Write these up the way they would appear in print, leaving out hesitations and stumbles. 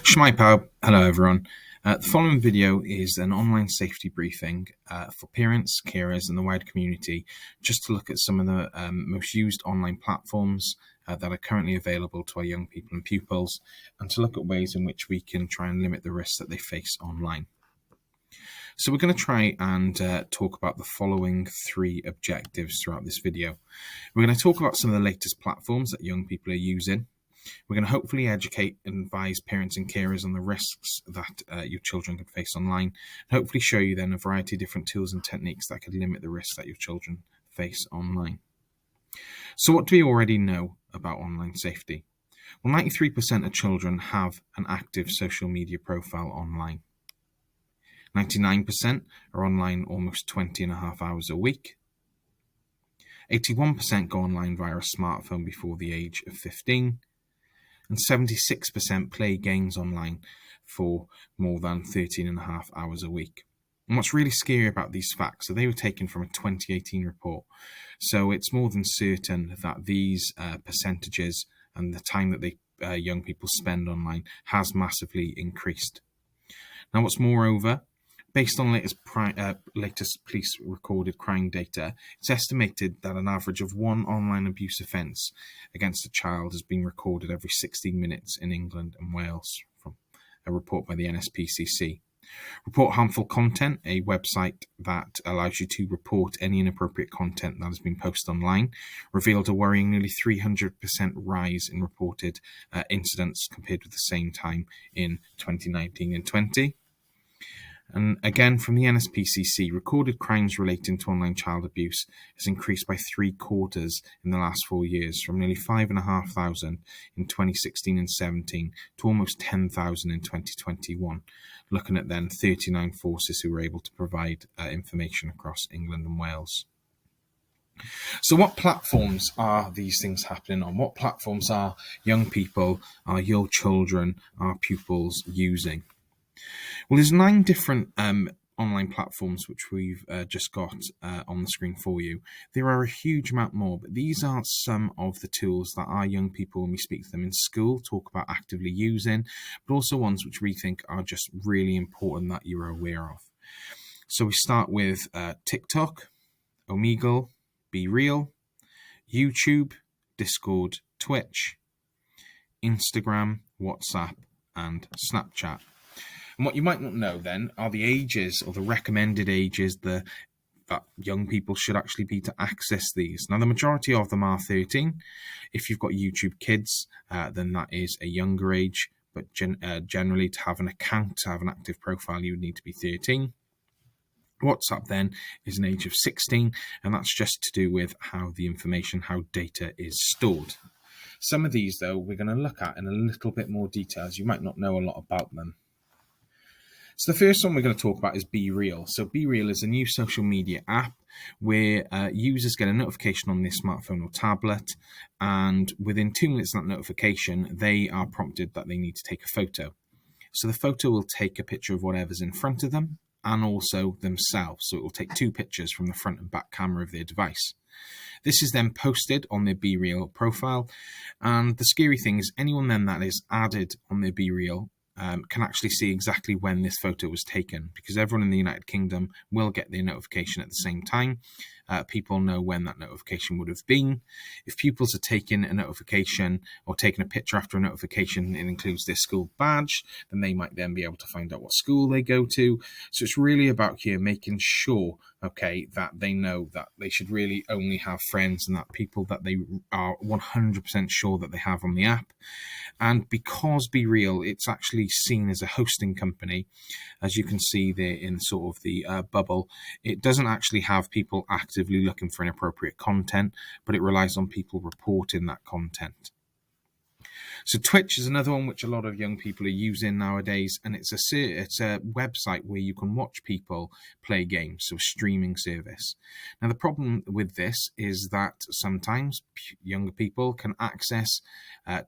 Shmai Pao, hello everyone. The following video is an online safety briefing for parents, carers and the wider community, just to look at some of the most used online platforms that are currently available to our young people and pupils, and to look at ways in which we can try and limit the risks that they face online. So we're going to try and talk about the following three objectives throughout this video. We're going to talk about some of the latest platforms that young people are using. We're going to hopefully educate and advise parents and carers on the risks that your children can face online, and hopefully show you then a variety of different tools and techniques that could limit the risks that your children face online. So what do we already know about online safety? Well, 93% of children have an active social media profile online. 99% are online almost 20.5 hours a week. 81% go online via a smartphone before the age of 15. And 76% play games online for more than 13.5 hours a week. And what's really scary about these facts, so they were taken from a 2018 report. So it's more than certain that these percentages and the time that they young people spend online has massively increased. Now, what's moreover, based on latest police recorded crime data, it's estimated that an average of one online abuse offence against a child has been recorded every 16 minutes in England and Wales, from a report by the NSPCC. Report Harmful Content, a website that allows you to report any inappropriate content that has been posted online, revealed a worrying nearly 300% rise in reported incidents compared with the same time in 2019 and 20. And again, from the NSPCC, recorded crimes relating to online child abuse has increased by 3/4 in the last 4 years, from nearly 5,500 in 2016 and 17 to almost 10,000 in 2021, looking at then 39 forces who were able to provide information across England and Wales. So what platforms are these things happening on? What platforms are young people, are your children, our pupils using? Well, there's 9 different online platforms which we've just got on the screen for you. There are a huge amount more, but these are some of the tools that our young people, when we speak to them in school, talk about actively using, but also ones which we think are just really important that you're aware of. So we start with TikTok, Omegle, BeReal, YouTube, Discord, Twitch, Instagram, WhatsApp, and Snapchat. And what you might not know then are the ages, or the recommended ages that young people should actually be to access these. Now, the majority of them are 13. If you've got YouTube Kids, then that is a younger age, but generally to have an account, to have an active profile, you would need to be 13. WhatsApp then is an age of 16, and that's just to do with how the information, how data is stored. Some of these, though, we're going to look at in a little bit more detail, as you might not know a lot about them. So the first one we're going to talk about is BeReal. So BeReal is a new social media app where users get a notification on their smartphone or tablet, and within 2 minutes of that notification, they are prompted that they need to take a photo. So the photo will take a picture of whatever's in front of them and also themselves. So it will take 2 pictures from the front and back camera of their device. This is then posted on their BeReal profile, and the scary thing is anyone then that is added on their BeReal can actually see exactly when this photo was taken, because everyone in the United Kingdom will get their notification at the same time. People know when that notification would have been. If pupils are taking a notification or taking a picture after a notification, it includes their school badge, then they might then be able to find out what school they go to. So it's really about here making sure, okay, that they know that they should really only have friends and that people that they are 100% sure that they have on the app. And because BeReal, it's actually seen as a hosting company, as you can see there in sort of the bubble, it doesn't actually have people actively looking for inappropriate content, but it relies on people reporting that content. So Twitch is another one which a lot of young people are using nowadays, and it's a website where you can watch people play games, so a streaming service. Now, the problem with this is that sometimes younger people can access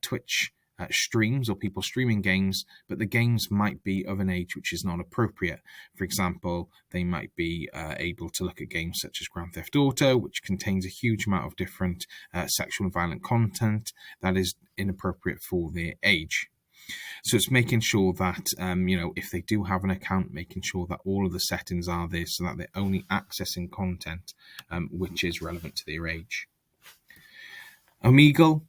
Twitch streams or people streaming games, but the games might be of an age which is not appropriate. For example, they might be able to look at games such as Grand Theft Auto, which contains a huge amount of different sexual and violent content that is inappropriate for their age. So it's making sure that, if they do have an account, making sure that all of the settings are there so that they're only accessing content which is relevant to their age. Omegle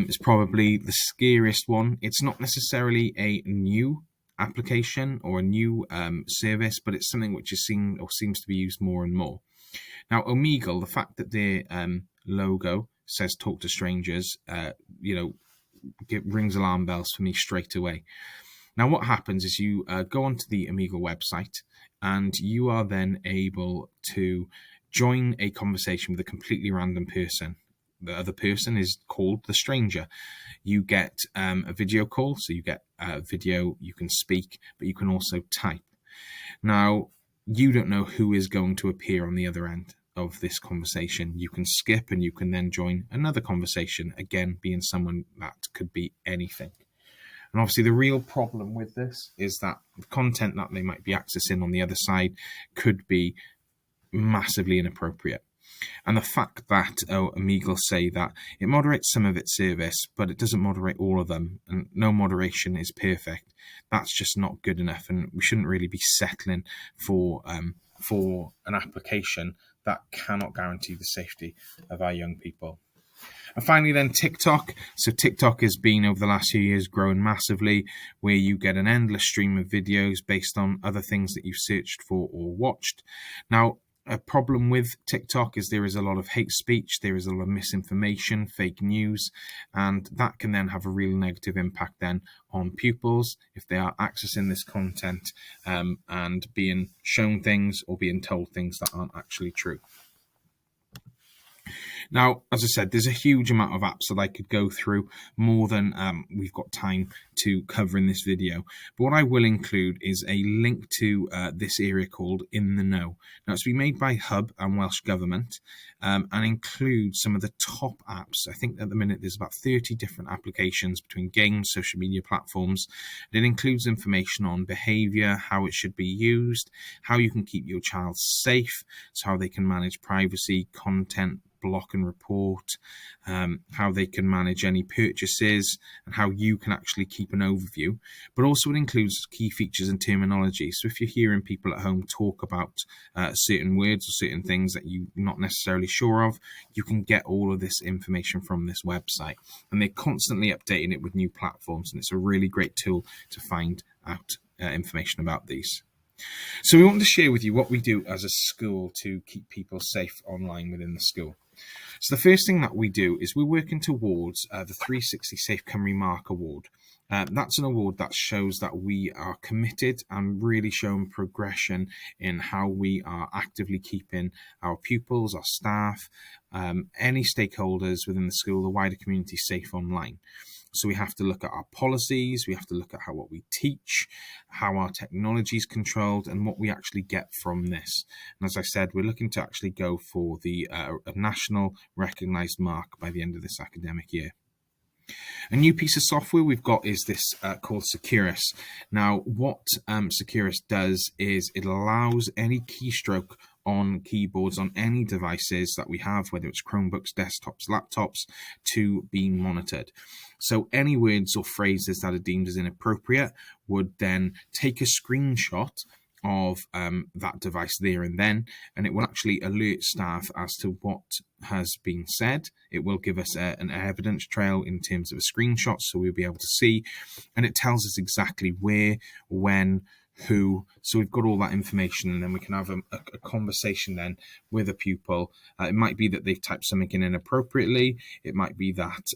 is probably the scariest one. It's not necessarily a new application or a new service, but it's something which is seen or seems to be used more and more. Now, Omegle, the fact that their logo says "Talk to Strangers," rings alarm bells for me straight away. Now, what happens is you go onto the Omegle website, and you are then able to join a conversation with a completely random person. The other person is called the stranger. You get a video call, so you get a video, you can speak, but you can also type. Now, you don't know who is going to appear on the other end of this conversation. You can skip and you can then join another conversation, again, being someone that could be anything. And obviously the real problem with this is that the content that they might be accessing on the other side could be massively inappropriate. And the fact that Omegle say that it moderates some of its service, but it doesn't moderate all of them, and no moderation is perfect, that's just not good enough. And we shouldn't really be settling for an application that cannot guarantee the safety of our young people. And finally then, TikTok. So TikTok has been, over the last few years, growing massively, where you get an endless stream of videos based on other things that you've searched for or watched. Now, a problem with TikTok is there is a lot of hate speech, there is a lot of misinformation, fake news, and that can then have a real negative impact then on pupils if they are accessing this content and being shown things or being told things that aren't actually true. Now, as I said, there's a huge amount of apps that I could go through, more than we've got time to cover in this video. But what I will include is a link to this area called In the Know. Now, it's been made by Hub and Welsh Government and includes some of the top apps. I think at the minute there's about 30 different applications between games, social media platforms. It includes information on behaviour, how it should be used, how you can keep your child safe, so how they can manage privacy, content, block and report, how they can manage any purchases, and how you can actually keep an overview. But also it includes key features and terminology. So if you're hearing people at home talk about certain words or certain things that you're not necessarily sure of, you can get all of this information from this website. And they're constantly updating it with new platforms, and it's a really great tool to find out information about these. So we want to share with you what we do as a school to keep people safe online within the school. So the first thing that we do is we're working towards the 360 Safe Cymru Mark Award. That's an award that shows that we are committed and really showing progression in how we are actively keeping our pupils, our staff, any stakeholders within the school, the wider community safe online. So we have to look at our policies, we have to look at what we teach, how our technology is controlled, and what we actually get from this. And as I said, we're looking to actually go for the national recognised mark by the end of this academic year. A new piece of software we've got is this called Securus. Now, what Securus does is it allows any keystroke on keyboards on any devices that we have, whether it's Chromebooks, desktops, laptops, to be monitored. So any words or phrases that are deemed as inappropriate would then take a screenshot of that device there and then, and it will actually alert staff as to what has been said. It will give us an evidence trail in terms of a screenshot, so we'll be able to see, and it tells us exactly where, when, who. So we've got all that information, and then we can have a conversation then with a pupil. It might be that they've typed something in inappropriately. It might be that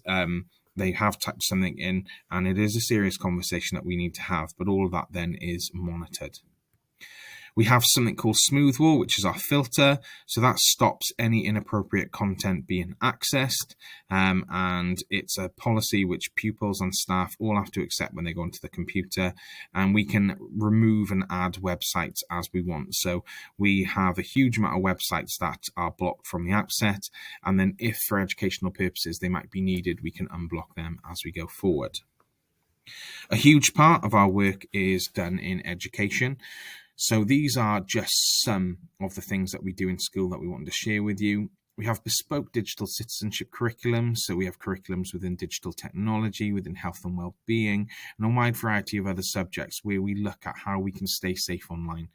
they have typed something in and it is a serious conversation that we need to have, but all of that then is monitored. We have something called Smoothwall, which is our filter. So that stops any inappropriate content being accessed. And it's a policy which pupils and staff all have to accept when they go onto the computer. And we can remove and add websites as we want. So we have a huge amount of websites that are blocked from the outset. And then if for educational purposes they might be needed, we can unblock them as we go forward. A huge part of our work is done in education. So these are just some of the things that we do in school that we wanted to share with you. We have bespoke digital citizenship curriculums, so we have curriculums within digital technology, within health and well-being, and a wide variety of other subjects where we look at how we can stay safe online,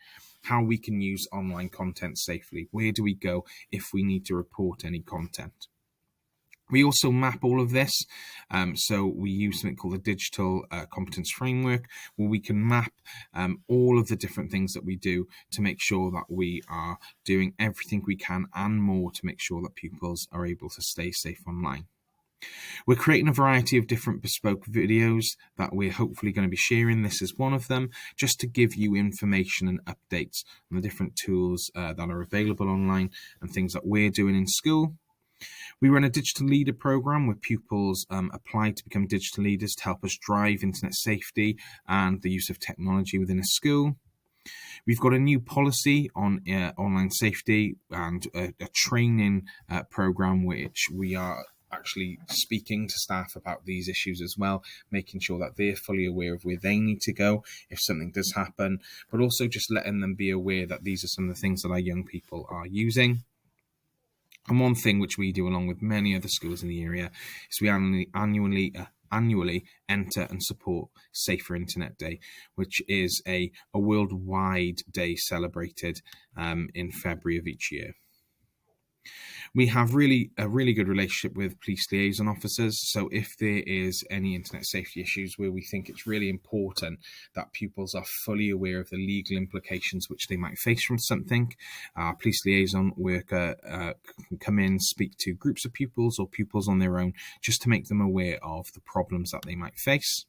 how we can use online content safely, where do we go if we need to report any content. We also map all of this, so we use something called a digital competence framework, where we can map all of the different things that we do to make sure that we are doing everything we can and more to make sure that pupils are able to stay safe online. We're creating a variety of different bespoke videos that we're hopefully going to be sharing. This is one of them, just to give you information and updates on the different tools that are available online and things that we're doing in school. We run a digital leader program where pupils apply to become digital leaders to help us drive internet safety and the use of technology within a school. We've got a new policy on online safety and a training program which we are actually speaking to staff about these issues as well, making sure that they're fully aware of where they need to go if something does happen, but also just letting them be aware that these are some of the things that our young people are using. And one thing which we do along with many other schools in the area is we annually enter and support Safer Internet Day, which is a worldwide day celebrated in February of each year. We have a really good relationship with police liaison officers. So if there is any internet safety issues where we think it's really important that pupils are fully aware of the legal implications which they might face from something, our police liaison worker can come in, speak to groups of pupils or pupils on their own, just to make them aware of the problems that they might face.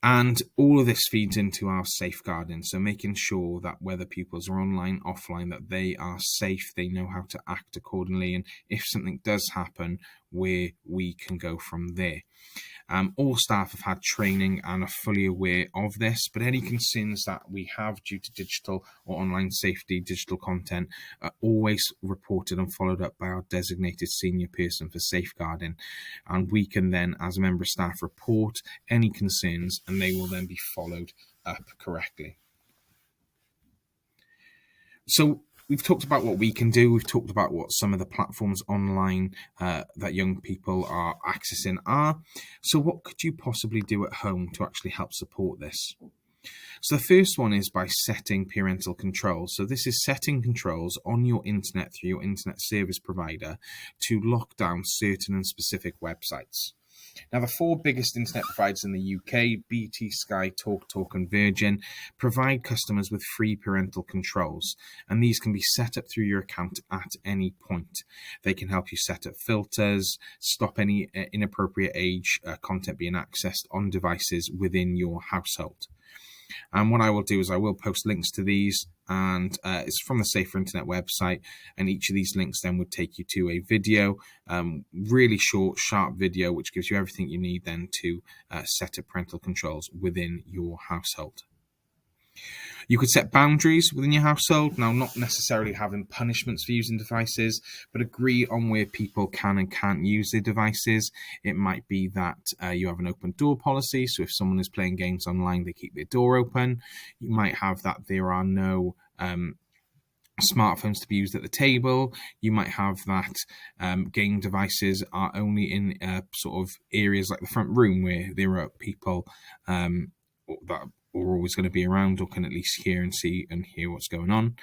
And all of this feeds into our safeguarding, so making sure that whether pupils are online, offline, that they are safe, they know how to act accordingly, and if something does happen, where we can go from there. All staff have had training and are fully aware of this, but any concerns that we have due to digital or online safety, digital content, are always reported and followed up by our designated senior person for safeguarding. And we can then, as a member of staff, report any concerns and they will then be followed up correctly. So we've talked about what we can do. We've talked about what some of the platforms online that young people are accessing are. So what could you possibly do at home to actually help support this? So the first one is by setting parental controls. So this is setting controls on your internet through your internet service provider to lock down certain and specific websites. Now, the four biggest internet providers in the UK, BT, Sky, TalkTalk and Virgin, provide customers with free parental controls, and these can be set up through your account at any point. They can help you set up filters, stop any inappropriate age content being accessed on devices within your household. And what I will do is I will post links to these, and it's from the Safer Internet website, and each of these links then would take you to a video, really short, sharp video, which gives you everything you need then to set up parental controls within your household. You could set boundaries within your household. Now, not necessarily having punishments for using devices, but agree on where people can and can't use their devices. It might be that you have an open door policy. So if someone is playing games online, they keep their door open. You might have that there are no smartphones to be used at the table. You might have that game devices are only in sort of areas like the front room where there are people that are always going to be around or can at least hear and see and hear what's going on.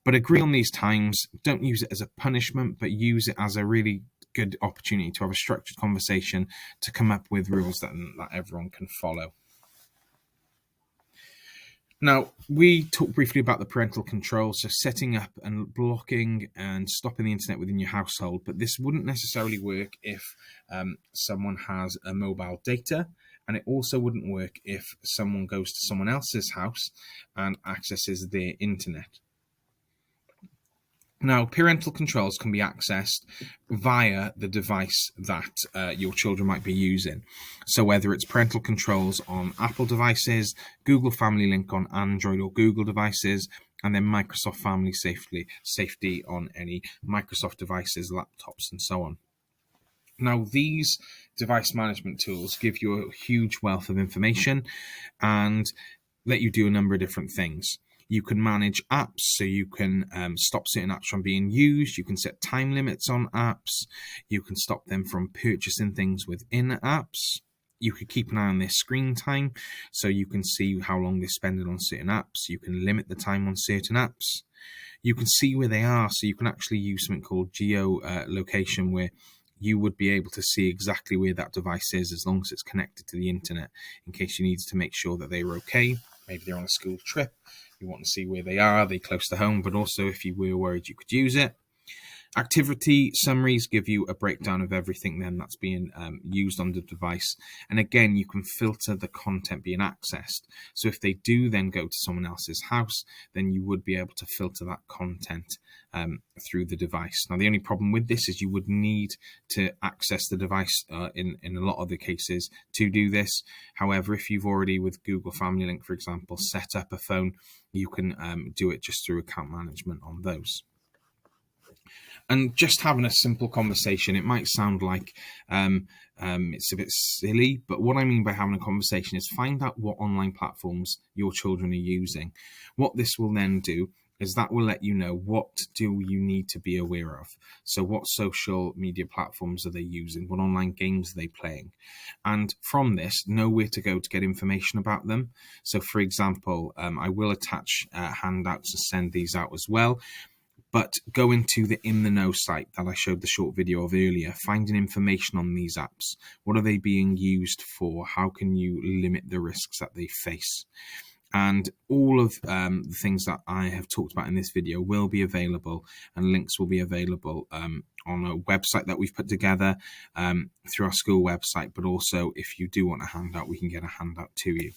But agree on these times. Don't use it as a punishment, but use it as a really good opportunity to have a structured conversation to come up with rules that everyone can follow. Now, we talked briefly about the parental control, so setting up and blocking and stopping the internet within your household, but this wouldn't necessarily work if someone has a mobile data, and it also wouldn't work if someone goes to someone else's house and accesses their internet. Now, parental controls can be accessed via the device that your children might be using. So whether it's parental controls on Apple devices, Google Family Link on Android or Google devices, and then Microsoft Family Safety on any Microsoft devices, laptops, and so on. Now, these device management tools give you a huge wealth of information and let you do a number of different things. You can manage apps, so you can stop certain apps from being used. You can set time limits on apps. You can stop them from purchasing things within apps. You could keep an eye on their screen time, so you can see how long they're spending on certain apps. You can limit the time on certain apps. You can see where they are, so you can actually use something called geolocation, where you would be able to see exactly where that device is as long as it's connected to the internet, in case you needed to make sure that they were okay. Maybe they're on a school trip. You want to see where they are close to home, but also if you were worried you could use it. Activity summaries give you a breakdown of everything then that's being used on the device. And again, you can filter the content being accessed. So if they do then go to someone else's house, then you would be able to filter that content through the device. Now, the only problem with this is you would need to access the device in a lot of the cases to do this. However, if you've already, with Google Family Link, for example, set up a phone, you can do it just through account management on those. And just having a simple conversation, it might sound like it's a bit silly, but what I mean by having a conversation is find out what online platforms your children are using. What this will then do is that will let you know what do you need to be aware of. So what social media platforms are they using? What online games are they playing? And from this, know where to go to get information about them. So for example, I will attach handouts to send these out as well. But go into the In the Know site that I showed the short video of earlier, finding information on these apps. What are they being used for? How can you limit the risks that they face? And all of the things that I have talked about in this video will be available, and links will be available on a website that we've put together through our school website. But also, if you do want a handout, we can get a handout to you.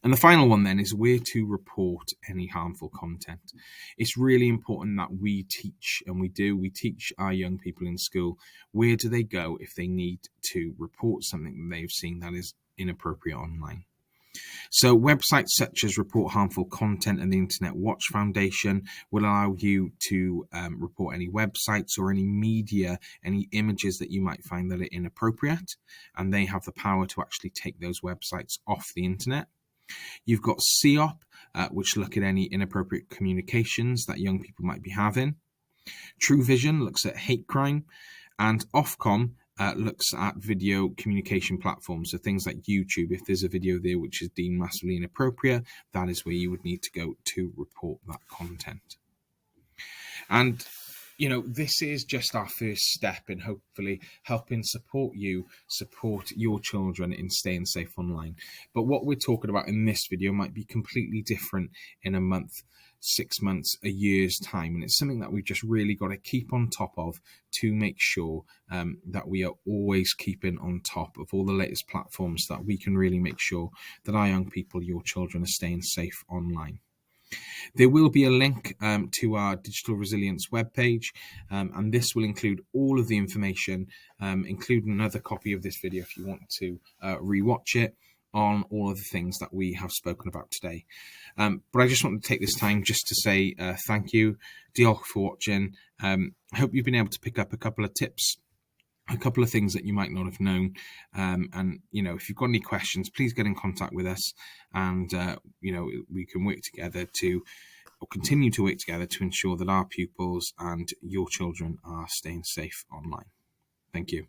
And the final one then is where to report any harmful content. It's really important that we teach, and we teach our young people in school, where do they go if they need to report something that they've seen that is inappropriate online. So websites such as Report Harmful Content and the Internet Watch Foundation will allow you to report any websites or any media, any images that you might find that are inappropriate, and they have the power to actually take those websites off the internet. You've got CEOP, which look at any inappropriate communications that young people might be having. True Vision looks at hate crime, and Ofcom looks at video communication platforms, so things like YouTube. If there's a video there which is deemed massively inappropriate, that is where you would need to go to report that content. And this is just our first step in hopefully helping support your children in staying safe online. But what we're talking about in this video might be completely different in a month, 6 months, a year's time. And it's something that we've just really got to keep on top of to make sure that we are always keeping on top of all the latest platforms, that we can really make sure that our young people, your children, are staying safe online. There will be a link to our Digital Resilience webpage, and this will include all of the information, including another copy of this video if you want to rewatch it, on all of the things that we have spoken about today. But I just want to take this time just to say thank you. Diolch for watching. I hope you've been able to pick up a couple of tips, a couple of things that you might not have known. And, if you've got any questions, please get in contact with us, and, we can work together or continue to work together to ensure that our pupils and your children are staying safe online. Thank you.